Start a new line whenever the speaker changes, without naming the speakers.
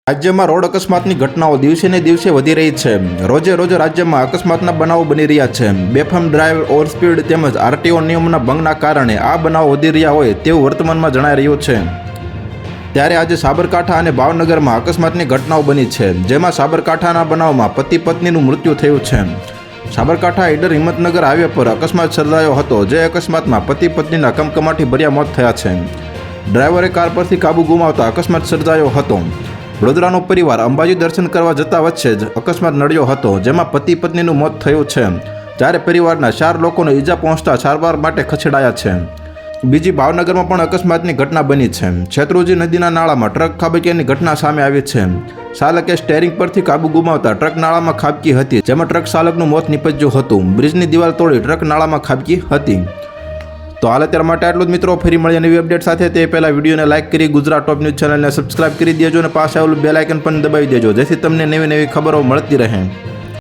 રાજ્યમાં રોડ અકસ્માતની ઘટનાઓ દિવસે ને દિવસે વધી રહી છે. રોજે રોજ રાજ્યમાં અકસ્માતના બનાવો બની રહ્યા છે. બેફામ ડ્રાઈવ, ઓવરસ્પીડ તેમજ આરટીઓ નિયમોના ભંગના કારણે આ બનાવો વધી રહ્યા હોય તેવું વર્તમાનમાં જણાઈ રહ્યું છે. ત્યારે આજે સાબરકાંઠા અને ભાવનગરમાં અકસ્માતની ઘટનાઓ બની છે, જેમાં સાબરકાંઠાના બનાવમાં પતિ પત્નીનું મૃત્યુ થયું છે. સાબરકાંઠા ઈડર હિંમતનગર હાઈવે પર અકસ્માત સર્જાયો હતો, જે અકસ્માતમાં પતિ પત્નીના કમકમાટી ભર્યા મોત થયા છે. ડ્રાઈવરે કાર પરથી કાબુ ગુમાવતા અકસ્માત સર્જાયો હતો. વડોદરાનો પરિવાર અંબાજી દર્શન કરવા જતા વચ્ચે જ અકસ્માત નડ્યો હતો, જેમાં પતિ પત્નીનું મોત થયું છે, જ્યારે પરિવારના 4 લોકોને ઈજા પહોંચતા સારવાર માટે ખસેડાયા છે. બીજી ભાવનગરમાં પણ અકસ્માતની ઘટના બની છે. શેત્રુંજી નદીના નાળામાં ટ્રક ખાબક્યાની ઘટના સામે આવી છે. ચાલકે સ્ટેરિંગ પરથી કાબુ ગુમાવતા ટ્રક નાળામાં ખાબકી હતી, જેમાં ટ્રક ચાલકનું મોત નીપજ્યું હતું. બ્રિજની દિવાલ તોડી ટ્રક નાળામાં ખાબકી હતી. તો હાલ અત્યાર માટે આટલું જ મિત્રો. ફરી મળીએ નવી અપડેટ સાથે. તે પહેલાં વિડીયોને લાઇક કરી ગુજરાત ટોપ ન્યૂઝ ચેનલને સબસ્ક્રાઇબ કરી દેજો અને પાસે આવેલું બેલ આઇકન પણ દબાવી દેજો, જેથી તમને નવી નવી ખબરો મળતી રહે.